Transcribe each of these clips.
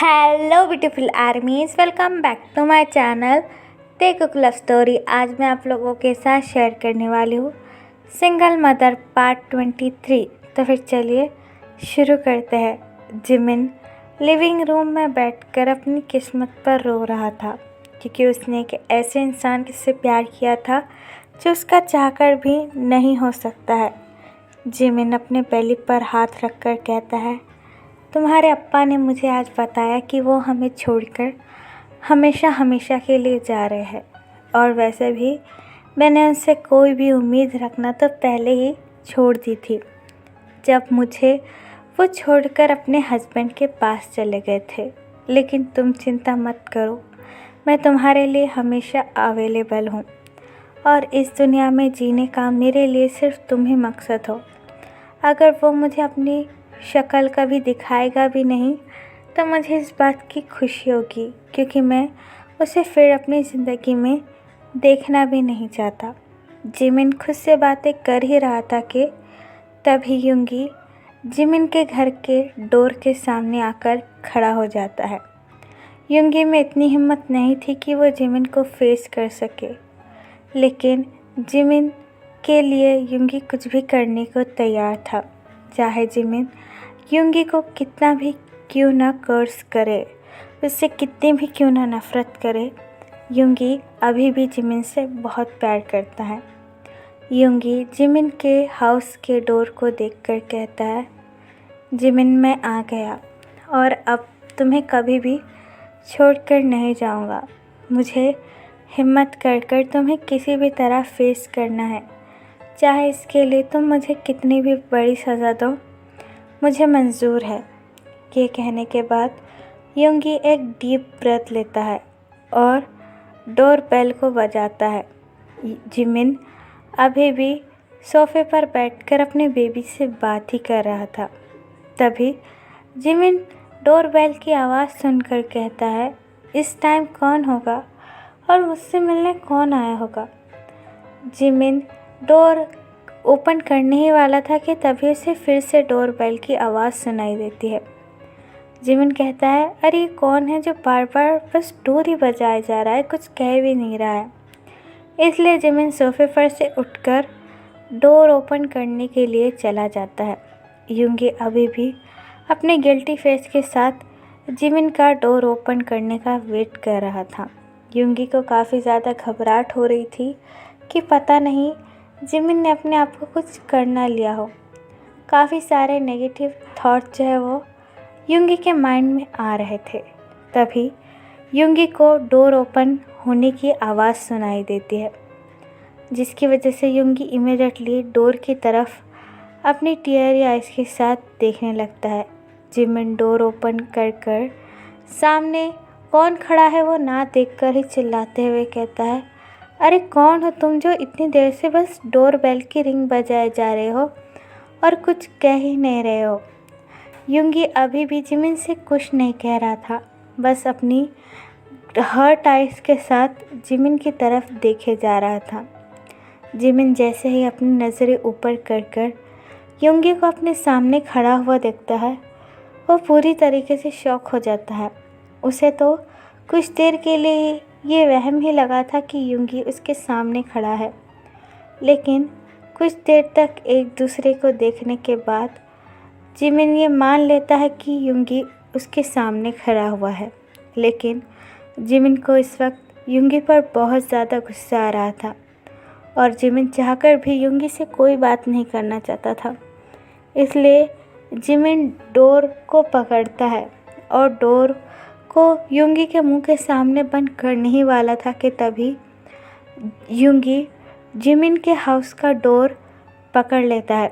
Hello beautiful armies, welcome back to my channel the cook love story. आज मैं आप लोगों के साथ शेयर करने वाली हूँ सिंगल मदर पार्ट 23। तो फिर चलिए शुरू करते हैं। जिमिन लिविंग रूम में बैठकर अपनी किस्मत पर रो रहा था क्योंकि उसने एक ऐसे इंसान से प्यार किया था जो उसका चाहकर भी नहीं हो सकता है। जिमिन अपने बेली पर हाथ रखकर कहता है, तुम्हारे अप्पा ने मुझे आज बताया कि वो हमें छोड़कर हमेशा हमेशा के लिए जा रहे हैं, और वैसे भी मैंने उनसे कोई भी उम्मीद रखना तो पहले ही छोड़ दी थी जब मुझे वो छोड़कर अपने हस्बैंड के पास चले गए थे। लेकिन तुम चिंता मत करो, मैं तुम्हारे लिए हमेशा अवेलेबल हूँ और इस दुनिया में जीने का मेरे लिए सिर्फ तुम ही मकसद हो। अगर वो मुझे अपनी शक्ल कभी दिखाएगा भी नहीं तो मुझे इस बात की खुशी होगी, क्योंकि मैं उसे फिर अपनी ज़िंदगी में देखना भी नहीं चाहता। जिमिन खुद से बातें कर ही रहा था कि तभी युंगी जिमिन के घर के डोर के सामने आकर खड़ा हो जाता है। युंगी में इतनी हिम्मत नहीं थी कि वो जिमिन को फेस कर सके, लेकिन जिमिन के लिए युंगी कुछ भी करने को तैयार था। चाहे जिमिन युंगी को कितना भी क्यों ना कर्स करे, उससे कितनी भी क्यों ना नफ़रत करे, युंगी अभी भी जिमिन से बहुत प्यार करता है। युंगी जिमिन के हाउस के डोर को देखकर कहता है, जिमिन मैं आ गया और अब तुम्हें कभी भी छोड़कर नहीं जाऊंगा। मुझे हिम्मत कर तुम्हें किसी भी तरह फेस करना है, चाहे इसके लिए तुम मुझे कितनी भी बड़ी सज़ा दो, मुझे मंजूर है। ये कहने के बाद युंगी एक डीप ब्रेथ लेता है और डोर बेल को बजाता है। जिमिन अभी भी सोफे पर बैठकर अपने बेबी से बात ही कर रहा था। तभी जिमिन डोर बेल की आवाज़ सुनकर कहता है, इस टाइम कौन होगा और मुझसे मिलने कौन आया होगा। जिमिन डोर ओपन करने ही वाला था कि तभी उसे फिर से डोर बेल की आवाज़ सुनाई देती है। जिमिन कहता है, अरे ये कौन है जो बार बार बस डोर ही बजाया जा रहा है, कुछ कह भी नहीं रहा है। इसलिए जिमिन सोफे पर से उठकर डोर ओपन करने के लिए चला जाता है। युंगी अभी भी अपने गिल्टी फेस के साथ जिमिन का डोर ओपन करने का वेट कर रहा था। युंगी को काफ़ी ज़्यादा घबराहट हो रही थी कि पता नहीं जिमिन ने अपने आप को कुछ कर ना लिया हो। काफ़ी सारे नेगेटिव थॉट जो है वो युंगी के माइंड में आ रहे थे। तभी युंगी को डोर ओपन होने की आवाज़ सुनाई देती है, जिसकी वजह से युंगी इमीडिएटली डोर की तरफ अपनी टीयरी आइज़ के साथ देखने लगता है। जिमिन डोर ओपन कर सामने कौन खड़ा है वो ना देखकर ही चिल्लाते हुए कहता है, अरे कौन हो तुम जो इतनी देर से बस डोर बेल की रिंग बजाए जा रहे हो और कुछ कह ही नहीं रहे हो। युंगी अभी भी जिमिन से कुछ नहीं कह रहा था, बस अपनी हर्ट आइज़ के साथ जिमिन की तरफ देखे जा रहा था। जिमिन जैसे ही अपनी नज़रें ऊपर कर युंगी को अपने सामने खड़ा हुआ देखता है, वो पूरी तरीके से शॉक हो जाता है। उसे तो कुछ देर के लिए ये वहम ही लगा था कि युंगी उसके सामने खड़ा है, लेकिन कुछ देर तक एक दूसरे को देखने के बाद जिमिन ये मान लेता है कि युंगी उसके सामने खड़ा हुआ है। लेकिन जिमिन को इस वक्त युंगी पर बहुत ज़्यादा गुस्सा आ रहा था और जिमिन चाहकर भी युंगी से कोई बात नहीं करना चाहता था। इसलिए जिमिन डोर को पकड़ता है और डोर को युंगी के मुंह के सामने बंद करने ही वाला था कि तभी युंगी जिमिन के हाउस का डोर पकड़ लेता है,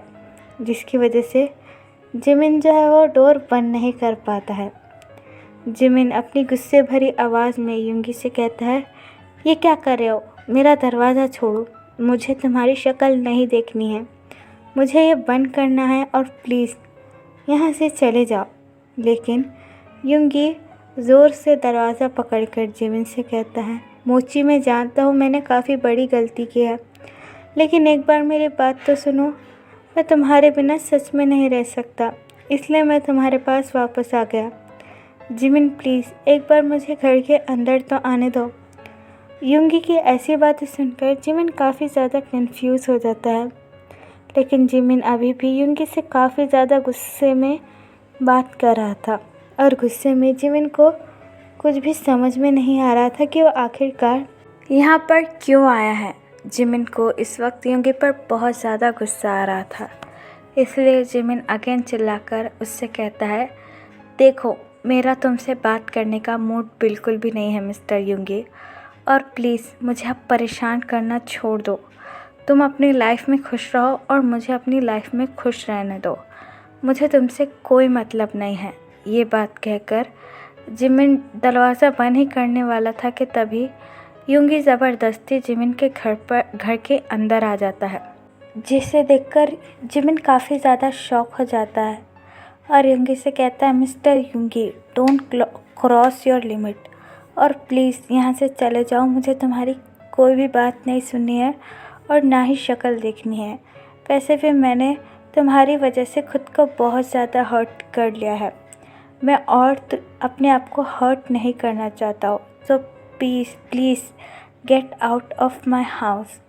जिसकी वजह से जिमिन जो है वो डोर बंद नहीं कर पाता है। जिमिन अपनी गुस्से भरी आवाज़ में युंगी से कहता है, ये क्या कर रहे हो, मेरा दरवाज़ा छोड़ो, मुझे तुम्हारी शक्ल नहीं देखनी है, मुझे ये बंद करना है और प्लीज़ यहाँ से चले जाओ। लेकिन युंगी ज़ोर से दरवाज़ा पकड़कर जिमिन से कहता है, मोची मैं जानता हूँ मैंने काफ़ी बड़ी गलती की है, लेकिन एक बार मेरी बात तो सुनो, मैं तुम्हारे बिना सच में नहीं रह सकता, इसलिए मैं तुम्हारे पास वापस आ गया। जिमिन प्लीज़ एक बार मुझे घर के अंदर तो आने दो। युंगी की ऐसी बातें सुनकर जिमिन काफ़ी ज़्यादा कंफ्यूज हो जाता है, लेकिन जिमिन अभी भी युंगी से काफ़ी ज़्यादा गुस्से में बात कर रहा था और गुस्से में जिमिन को कुछ भी समझ में नहीं आ रहा था कि वो आखिरकार यहाँ पर क्यों आया है। जिमिन को इस वक्त युंगी पर बहुत ज़्यादा गुस्सा आ रहा था, इसलिए जिमिन अगेन चिल्लाकर उससे कहता है, देखो मेरा तुमसे बात करने का मूड बिल्कुल भी नहीं है मिस्टर युंगी, और प्लीज़ मुझे अब परेशान करना छोड़ दो। तुम अपनी लाइफ में खुश रहो और मुझे अपनी लाइफ में खुश रहने दो। मुझे तुमसे कोई मतलब नहीं है। ये बात कहकर जिमिन दरवाज़ा बंद ही करने वाला था कि तभी युंगी ज़बरदस्ती जिमिन के घर के अंदर आ जाता है, जिसे देखकर जिमिन काफ़ी ज़्यादा शॉक हो जाता है और युंगी से कहता है, mister Yoongi don't cross your limit, और प्लीज़ यहाँ से चले जाओ। मुझे तुम्हारी कोई भी बात नहीं सुननी है और ना ही शक्ल देखनी है। वैसे भी मैंने तुम्हारी वजह से खुद को बहुत ज़्यादा हर्ट कर लिया है। मैं और अपने आप को हर्ट नहीं करना चाहता हूँ, तो please get out of my house.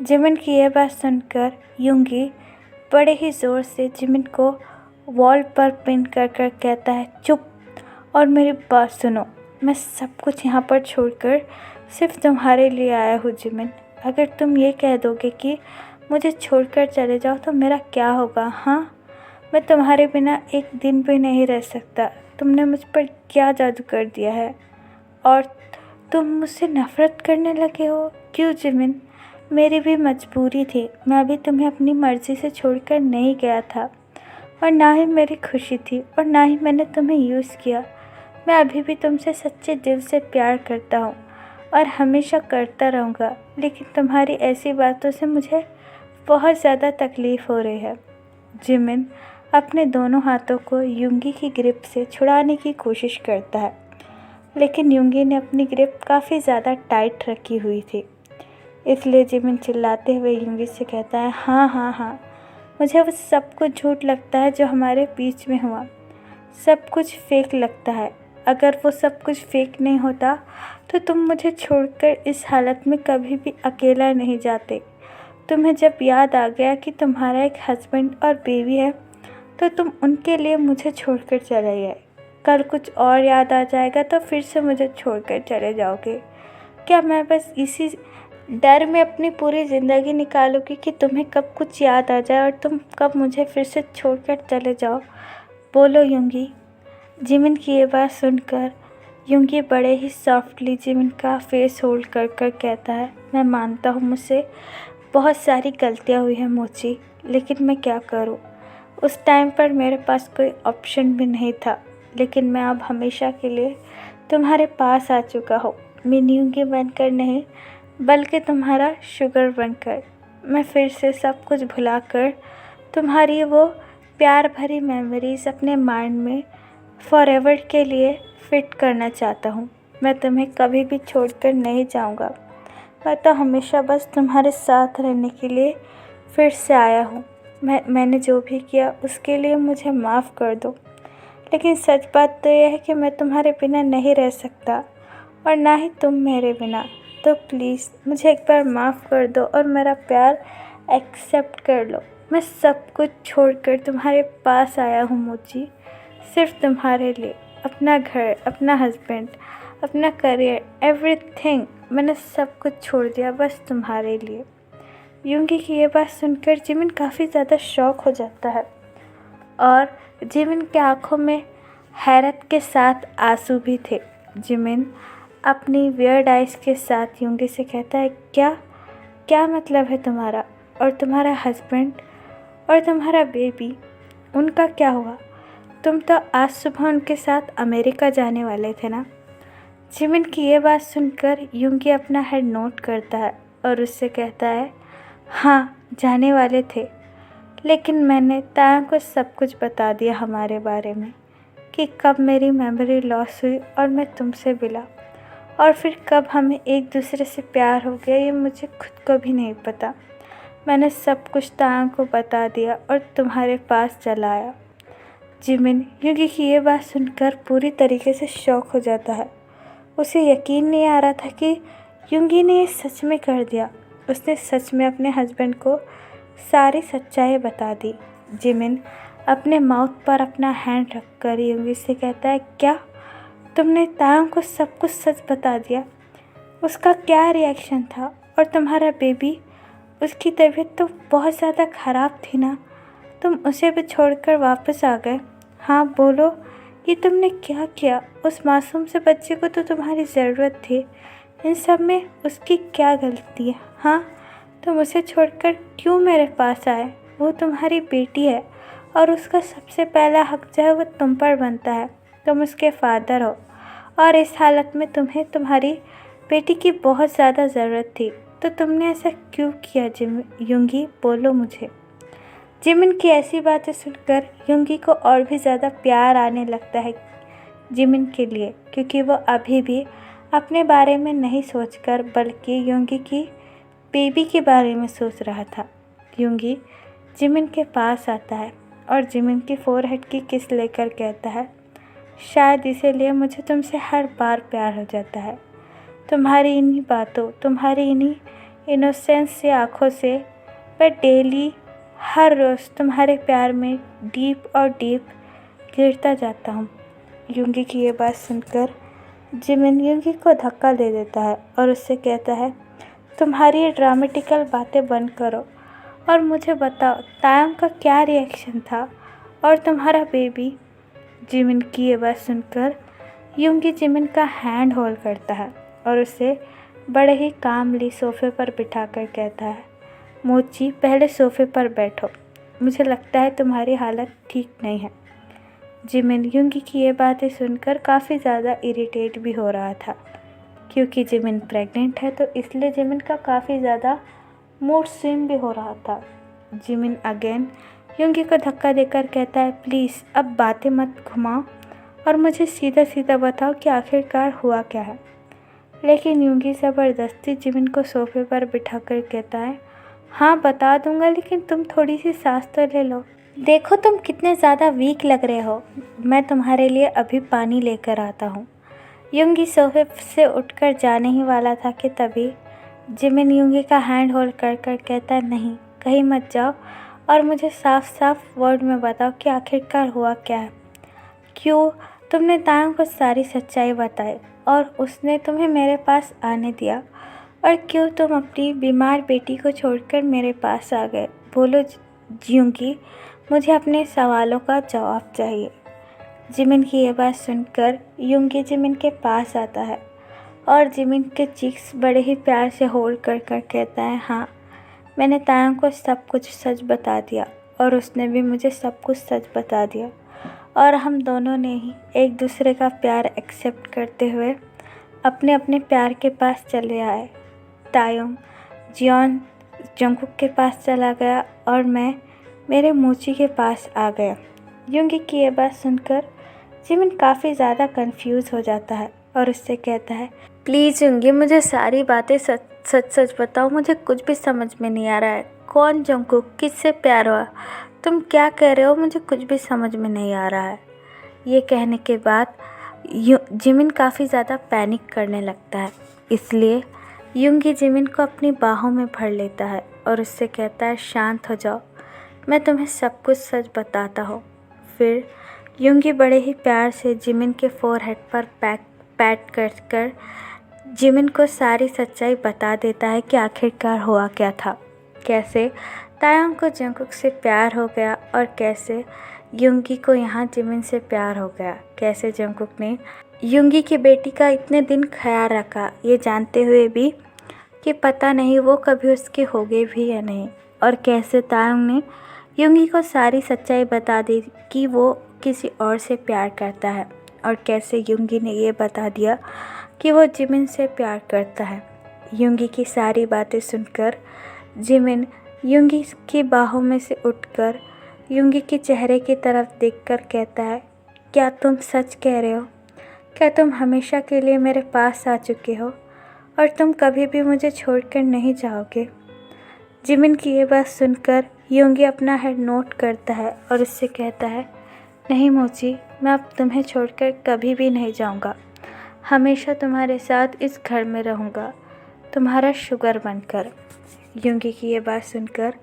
Jimin की यह बात सुनकर युंगी बड़े ही ज़ोर से जिमिन को वॉल पर पिन कर कहता है, चुप और मेरी बात सुनो। मैं सब कुछ यहाँ पर छोड़कर सिर्फ तुम्हारे लिए आया हूँ जिमिन। अगर तुम ये कह दोगे कि मुझे छोड़कर चले जाओ तो मेरा क्या होगा? हाँ, मैं तुम्हारे बिना एक दिन भी नहीं रह सकता। तुमने मुझ पर क्या जादू कर दिया है और तुम मुझसे नफ़रत करने लगे हो? क्यों जिमिन? मेरी भी मजबूरी थी। मैं अभी तुम्हें अपनी मर्ज़ी से छोड़कर नहीं गया था और ना ही मेरी खुशी थी और ना ही मैंने तुम्हें यूज़ किया। मैं अभी भी तुमसे सच्चे दिल से प्यार करता हूँ और हमेशा करता रहूँगा, लेकिन तुम्हारी ऐसी बातों से मुझे बहुत ज़्यादा तकलीफ़ हो रही है। जिमिन अपने दोनों हाथों को युंगी की ग्रिप से छुड़ाने की कोशिश करता है, लेकिन युंगी ने अपनी ग्रिप काफ़ी ज़्यादा टाइट रखी हुई थी। इसलिए जिमिन चिल्लाते हुए युंगी से कहता है, हाँ, मुझे वो सब कुछ झूठ लगता है जो हमारे बीच में हुआ। सब कुछ फेक लगता है। अगर वो सब कुछ फेक नहीं होता तो तुम मुझे छोड़कर इस हालत में कभी भी अकेला नहीं जाते। तुम्हें जब याद आ गया कि तुम्हारा एक हस्बैंड और बेबी है तो तुम उनके लिए मुझे छोड़कर चले गए। कल कुछ और याद आ जाएगा तो फिर से मुझे छोड़कर चले जाओगे। क्या मैं बस इसी डर में अपनी पूरी ज़िंदगी निकालूंगी कि तुम्हें कब कुछ याद आ जाए और तुम कब मुझे फिर से छोड़कर चले जाओ? बोलो युंगी। जिमिन की ये बात सुनकर युंगी बड़े ही सॉफ्टली जिमिन का फेस होल्ड कर कहता है, मैं मानता हूँ मुझसे बहुत सारी गलतियाँ हुई हैं मोची, लेकिन मैं क्या करूँ? उस टाइम पर मेरे पास कोई ऑप्शन भी नहीं था, लेकिन मैं अब हमेशा के लिए तुम्हारे पास आ चुका हूँ। मिनी युंगी बनकर नहीं, बल्कि तुम्हारा शुगर बनकर। मैं फिर से सब कुछ भुलाकर तुम्हारी वो प्यार भरी मेमोरीज़ अपने माइंड में फॉरएवर के लिए फ़िट करना चाहता हूँ। मैं तुम्हें कभी भी छोड़कर नहीं जाऊँगा। मैं तो हमेशा बस तुम्हारे साथ रहने के लिए फिर से आया हूँ। मैंने जो भी किया उसके लिए मुझे माफ़ कर दो, लेकिन सच बात तो यह है कि मैं तुम्हारे बिना नहीं रह सकता और ना ही तुम मेरे बिना। तो प्लीज़ मुझे एक बार माफ़ कर दो और मेरा प्यार एक्सेप्ट कर लो। मैं सब कुछ छोड़कर तुम्हारे पास आया हूँ मोची, सिर्फ तुम्हारे लिए। अपना घर, अपना हस्बैंड, अपना करियर, एवरीथिंग मैंने सब कुछ छोड़ दिया बस तुम्हारे लिए। युंगी की ये बात सुनकर जिमिन काफ़ी ज़्यादा शॉक हो जाता है और जिमिन के आँखों में हैरत के साथ आंसू भी थे। जिमिन अपनी वियर्ड आइज़ के साथ युंगी से कहता है, क्या मतलब है तुम्हारा? और तुम्हारा हस्बैंड और तुम्हारा बेबी, उनका क्या हुआ? तुम तो आज सुबह उनके साथ अमेरिका जाने वाले थे ना? जिमिन की ये बात सुनकर युंगी अपना हेड नोट करता है और उससे कहता है, हाँ जाने वाले थे, लेकिन मैंने ताया को सब कुछ बता दिया हमारे बारे में, कि कब मेरी मेमोरी लॉस हुई और मैं तुमसे मिला, और फिर कब हमें एक दूसरे से प्यार हो गया ये मुझे खुद को भी नहीं पता। मैंने सब कुछ ताया को बता दिया और तुम्हारे पास चला आया। जिमिन युंगी की ये बात सुनकर पूरी तरीके से शॉक हो जाता है। उसे यकीन नहीं आ रहा था कि युंगी ने ये सच में कर दिया। उसने सच में अपने हस्बैंड को सारी सच्चाई बता दी। जिमिन अपने माउथ पर अपना हैंड रखकर युंगी से कहता है, क्या तुमने तायंग को सब कुछ सच बता दिया? उसका क्या रिएक्शन था? और तुम्हारा बेबी, उसकी तबीयत तो बहुत ज़्यादा ख़राब थी ना, तुम उसे भी छोड़कर वापस आ गए। हाँ बोलो, ये तुमने क्या किया? उस मासूम से बच्चे को तो तुम्हारी ज़रूरत थी। इन सब में उसकी क्या गलती है? हाँ, तुम उसे छोड़कर क्यों मेरे पास आए? वो तुम्हारी बेटी है और उसका सबसे पहला हक जो है वो तुम पर बनता है। तुम उसके फादर हो और इस हालत में तुम्हें तुम्हारी बेटी की बहुत ज़्यादा ज़रूरत थी, तो तुमने ऐसा क्यों किया? युंगी, बोलो मुझे। जिमिन की ऐसी बातें सुनकर युंगी को और भी ज़्यादा प्यार आने लगता है जिमिन के लिए, क्योंकि वो अभी भी अपने बारे में नहीं सोचकर बल्कि युंगी की बेबी के बारे में सोच रहा था। युंगी जिमिन के पास आता है और जिमिन की फोरहेड की किस लेकर कहता है, शायद इसीलिए मुझे तुमसे हर बार प्यार हो जाता है। तुम्हारी इन्हीं बातों, तुम्हारी इन्हीं इनोसेंस से आँखों से मैं डेली हर रोज़ तुम्हारे प्यार में डीप और डीप गिरता जाता हूँ। युंगी की ये बात सुनकर जिमिन युंगी को धक्का दे देता है और उससे कहता है, तुम्हारी ये ड्रामेटिकल बातें बंद करो और मुझे बताओ तायंग का क्या रिएक्शन था और तुम्हारा बेबी। जिमिन की ये बात सुनकर युंगी जिमिन का हैंड होल्ड करता है और उसे बड़े ही कामली सोफे पर बिठाकर कहता है, मोची, पहले सोफे पर बैठो, मुझे लगता है तुम्हारी हालत ठीक नहीं है। जिमिन युंगी की ये बातें सुनकर काफ़ी ज़्यादा इरिटेट भी हो रहा था, क्योंकि जिमिन प्रेग्नेंट है, तो इसलिए जिमिन का काफ़ी ज़्यादा मूड स्विंग भी हो रहा था। जिमिन अगेन युंगी को धक्का देकर कहता है, प्लीज़ अब बातें मत घुमाओ और मुझे सीधा सीधा बताओ कि आखिरकार हुआ क्या है। लेकिन युंगी ज़बरदस्ती जिमिन को सोफे पर बिठाकर कहता है, हाँ बता दूंगा, लेकिन तुम थोड़ी सी सांस तो ले लो। देखो तुम कितने ज़्यादा वीक लग रहे हो, मैं तुम्हारे लिए अभी पानी लेकर आता हूँ। युंगी सोफे से उठकर जाने ही वाला था कि तभी जिमिन युंगी का हैंड होल्ड कर कर कहता है, नहीं, कहीं मत जाओ और मुझे साफ साफ वर्ड में बताओ कि आखिरकार हुआ क्या है। क्यों तुमने तायंग को सारी सच्चाई बताई और उसने तुम्हें मेरे पास आने दिया, और क्यों तुम अपनी बीमार बेटी को छोड़कर मेरे पास आ गए? बोलो युंगी, मुझे अपने सवालों का जवाब चाहिए। जिमिन की ये बात सुनकर युंगी जिमिन के पास आता है और जिमिन के चीक्स बड़े ही प्यार से होल्ड कर कर कहता है, हाँ, मैंने तायंग को सब कुछ सच बता दिया और उसने भी मुझे सब कुछ सच बता दिया, और हम दोनों ने ही एक दूसरे का प्यार एक्सेप्ट करते हुए अपने अपने प्यार के पास चले आए। तायंग जियोन जंगकुक के पास चला गया और मैं मेरे मोची के पास आ गया। युंगी की ये बात सुनकर जिमिन काफ़ी ज़्यादा कंफ्यूज हो जाता है और उससे कहता है, प्लीज़ युंगी, मुझे सारी बातें सच सच बताओ, मुझे कुछ भी समझ में नहीं आ रहा है। कौन जंगकुक, किससे प्यार हुआ, तुम क्या कह रहे हो, मुझे कुछ भी समझ में नहीं आ रहा है। ये कहने के बाद जिमिन काफ़ी ज़्यादा पैनिक करने लगता है, इसलिए युंगी जिमिन को अपनी बाहों में भर लेता है और उससे कहता है, शांत हो जाओ, मैं तुम्हें सब कुछ सच बताता हूँ। फिर युंगी बड़े ही प्यार से जिमिन के फोरहेड पर पैट कर जिमिन को सारी सच्चाई बता देता है कि आखिरकार हुआ क्या था, कैसे तायंग को जंगकुक से प्यार हो गया और कैसे युंगी को यहाँ जिमिन से प्यार हो गया, कैसे जंगकुक ने युंगी की बेटी का इतने दिन ख्याल रखा, ये जानते हुए भी कि पता नहीं वो कभी उसके होगे भी या नहीं, और कैसे तायंग ने युंगी को सारी सच्चाई बता दी कि वो किसी और से प्यार करता है, और कैसे युंगी ने ये बता दिया कि वो जिमिन से प्यार करता है। युंगी की सारी बातें सुनकर जिमिन युंगी की बाहों में से उठकर युंगी के चेहरे की तरफ देखकर कहता है, क्या तुम सच कह रहे हो? क्या तुम हमेशा के लिए मेरे पास आ चुके हो और तुम कभी भी मुझे छोड़कर नहीं जाओगे? जिमिन की ये बात सुनकर युंगी अपना हेड नोट करता है और उससे कहता है, नहीं मोची, मैं अब तुम्हें छोड़कर कभी भी नहीं जाऊंगा। हमेशा तुम्हारे साथ इस घर में रहूंगा, तुम्हारा शुगर बनकर। यूंगी की ये बात सुनकर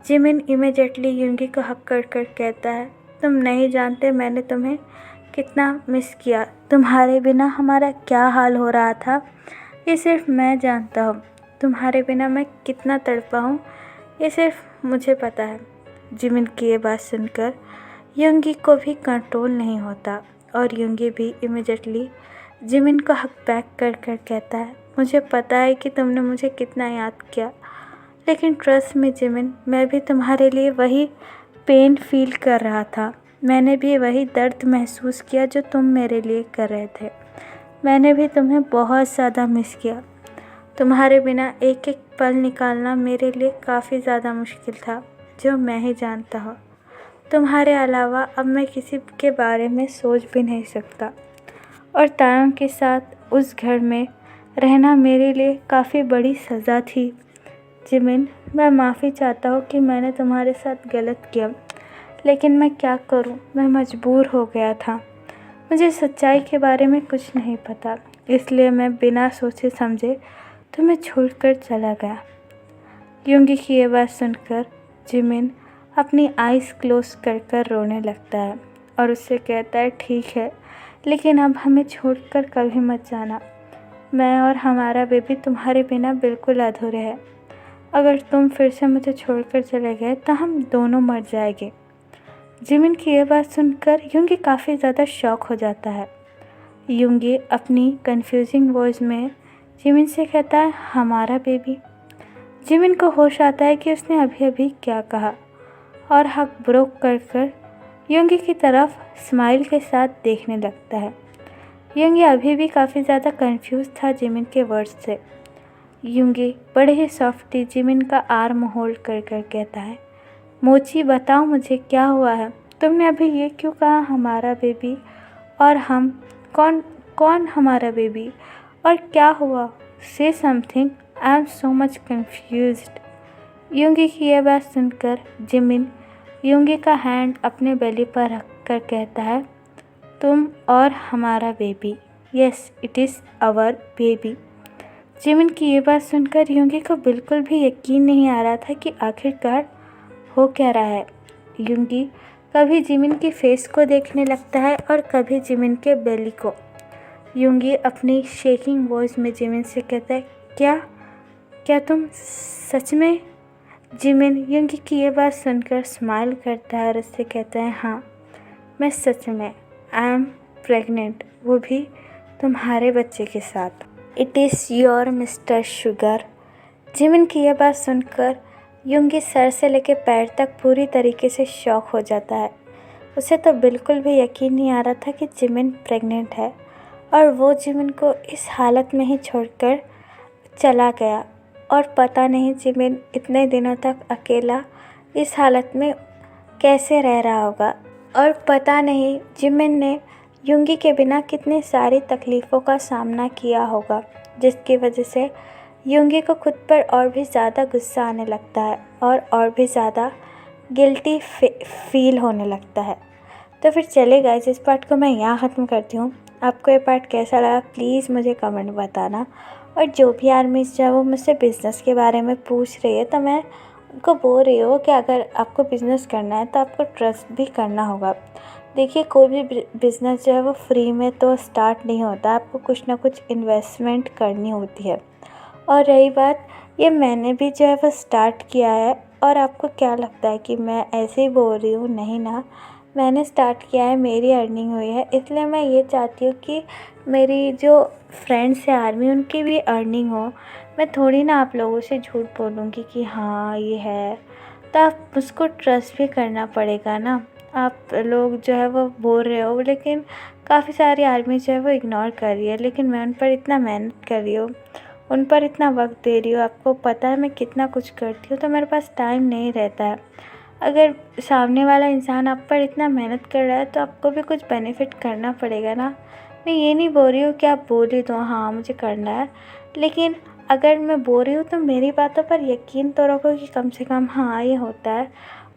जिमिन इमीडिएटली यूंगी को हक कर कर कहता है, तुम नहीं जानते मैंने तुम्हें कितना मिस किया। तुम्हारे बिना हमारा क्या हाल हो रहा था ये सिर्फ मैं जानता हूँ। तुम्हारे बिना मैं कितना तड़पा हूँ ये सिर्फ मुझे पता है। जिमिन की ये बात सुनकर यूंगी को भी कंट्रोल नहीं होता और यूंगी भी इमीडिएटली जिमिन को हक बैक कर कर कहता है, मुझे पता है कि तुमने मुझे कितना याद किया, लेकिन ट्रस्ट में जिमिन, मैं भी तुम्हारे लिए वही पेन फील कर रहा था। मैंने भी वही दर्द महसूस किया जो तुम मेरे लिए कर रहे थे। मैंने भी तुम्हें बहुत ज़्यादा मिस किया। तुम्हारे बिना एक एक पल निकालना मेरे लिए काफ़ी ज़्यादा मुश्किल था, जो मैं ही जानता हूँ। तुम्हारे अलावा अब मैं किसी के बारे में सोच भी नहीं सकता और तायों के साथ उस घर में रहना मेरे लिए काफ़ी बड़ी सज़ा थी। जिमिन, मैं माफ़ी चाहता हूँ कि मैंने तुम्हारे साथ गलत किया, लेकिन मैं क्या करूँ, मैं मजबूर हो गया था। मुझे सच्चाई के बारे में कुछ नहीं पता, इसलिए मैं बिना सोचे समझे तुम्हें छोड़कर चला गया। यूंगी की ये बात सुनकर जिमिन अपनी आइज़ क्लोज कर कर रोने लगता है और उससे कहता है, ठीक है, लेकिन अब हमें छोड़कर कभी मत जाना। मैं और हमारा बेबी तुम्हारे बिना बिल्कुल अधूरे हैं। अगर तुम फिर से मुझे छोड़कर चले गए तो हम दोनों मर जाएंगे। जिमिन की ये बात सुनकर यूंगी काफ़ी ज़्यादा शॉक हो जाता है। यूंगी अपनी कंफ्यूजिंग वॉइस में जिमिन से कहता है, हमारा बेबी। जिमिन को होश आता है कि उसने अभी अभी क्या कहा और हक ब्रोक कर कर यूंगी की तरफ स्माइल के साथ देखने लगता है। यूंगी अभी भी काफ़ी ज़्यादा कंफ्यूज था जिमिन के वर्ड्स से। यूंगी बड़े ही सॉफ्टली जिमिन का आर्म होल्ड कर कर कहता है, मोची बताओ मुझे क्या हुआ है। तुमने अभी ये क्यों कहा हमारा बेबी, और हम कौन कौन हमारा बेबी, और क्या हुआ? Say something, I am so much confused. Yoongi की यह बात सुनकर जिमिन यूंगी का हैंड अपने बेली पर रख कर कहता है, तुम और हमारा baby, yes it is our baby. Jimin की ये बात सुनकर यूंगी को बिल्कुल भी यकीन नहीं आ रहा था कि आखिरकार हो क्या रहा है। यूंगी कभी जिमिन की फेस को देखने लगता है और कभी जिमिन के बेली को। यूंगी अपनी शेकिंग वॉइस में जिमिन से कहता है, क्या क्या तुम सच में? जिमिन यूंगी की ये बात सुनकर स्माइल करता है और उससे कहता है, हाँ मैं सच में, आई एम प्रेग्नेंट, वो भी तुम्हारे बच्चे के साथ। It is your mister sugar. Jimin की यह बात सुनकर यूंगी सर से लेकर पैर तक पूरी तरीके से शॉक हो जाता है। उसे तो बिल्कुल भी यकीन नहीं आ रहा था कि जिमिन प्रेग्नेंट है और वो जिमिन को इस हालत में ही छोड़कर चला गया। और पता नहीं जिमिन इतने दिनों तक अकेला इस हालत में कैसे रह रहा होगा, और पता नहीं जिमिन ने यूंगी के बिना कितनी सारी तकलीफ़ों का सामना किया होगा, जिसकी वजह से यूंगी को खुद पर और भी ज़्यादा गुस्सा आने लगता है और भी ज़्यादा गिल्टी फील होने लगता है। तो फिर चले गाइस, इस पार्ट को मैं यहाँ ख़त्म करती हूँ। आपको ये पार्ट कैसा लगा प्लीज़ मुझे कमेंट बताना। और जो भी आर्मीज़ जो है वो मुझसे बिज़नेस के बारे में पूछ रही है, तो मैं उनको बोल रही हूँ कि अगर आपको बिज़नेस करना है तो आपको ट्रस्ट भी करना होगा। देखिए, कोई भी बिज़नेस जो है वो फ्री में तो स्टार्ट नहीं होता, आपको कुछ ना कुछ इन्वेस्टमेंट करनी होती है। और रही बात, ये मैंने भी जो है वो स्टार्ट किया है, और आपको क्या लगता है कि मैं ऐसे ही बोल रही हूँ? नहीं ना, मैंने स्टार्ट किया है, मेरी अर्निंग हुई है, इसलिए मैं ये चाहती हूँ कि मेरी जो फ्रेंड्स हैं आर्मी, उनकी भी अर्निंग हो। मैं थोड़ी ना आप लोगों से झूठ बोलूँगी कि हाँ ये है, तो आप उसको ट्रस्ट भी करना पड़ेगा ना। आप लोग जो है वो बोल रहे हो, लेकिन काफ़ी सारी आर्मी जो है वो इग्नोर कर रही है, लेकिन मैं उन पर इतना मेहनत कर रही हूँ, उन पर इतना वक्त दे रही हूँ। आपको पता है मैं कितना कुछ करती हूँ, तो मेरे पास टाइम नहीं रहता है। अगर सामने वाला इंसान आप पर इतना मेहनत कर रहा है तो आपको भी कुछ बेनिफिट करना पड़ेगा ना। मैं ये नहीं बोल रही हूँ कि आप बोल ही दो हाँ मुझे करना है, लेकिन अगर मैं बोल रही हूँ तो मेरी बातों पर यकीन तो रखो कि कम से कम हाँ ये होता है।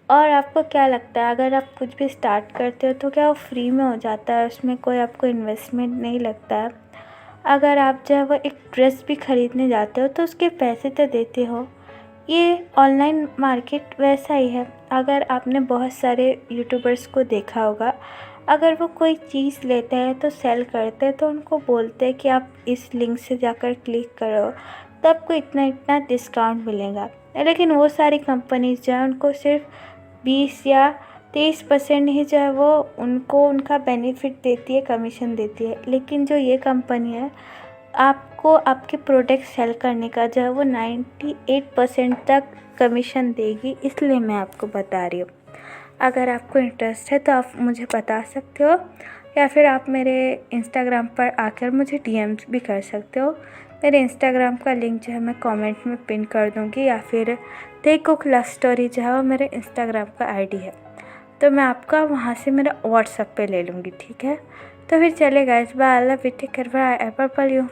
और आपको क्या लगता है, अगर आप कुछ भी स्टार्ट करते हो तो क्या वो फ्री में हो जाता है, उसमें कोई आपको इन्वेस्टमेंट नहीं लगता है। अगर आप जो है वो एक ड्रेस भी ख़रीदने जाते हो तो उसके पैसे तो देते हो। ये ऑनलाइन मार्केट वैसा ही है। अगर आपने बहुत सारे यूट्यूबर्स को देखा होगा, अगर वो कोई चीज़ लेते हैं तो सेल करते हैं तो उनको बोलते हैं कि आप इस लिंक से जाकर क्लिक करो तो आपको इतना इतना डिस्काउंट मिलेगा। लेकिन वो सारी कंपनीज जो है उनको सिर्फ 20 या 23% ही जो है वो उनको उनका बेनिफिट देती है, कमीशन देती है। लेकिन जो ये कंपनी है, आपको आपके प्रोडक्ट सेल करने का जो है वो 98% तक कमीशन देगी। इसलिए मैं आपको बता रही हूँ। अगर आपको इंटरेस्ट है तो आप मुझे बता सकते हो, या फिर आप मेरे इंस्टाग्राम पर आकर मुझे डीएम्स भी कर सकते हो। मेरे इंस्टाग्राम का लिंक जो है मैं कमेंट में पिन कर दूँगी, या फिर द कुक लव स्टोरी जो है वो मेरे इंस्टाग्राम का आईडी है, तो मैं आपका वहाँ से मेरा व्हाट्सएप पे ले लूँगी, ठीक है। तो फिर चलेगा, इस बार Allah take care, bye, ever you.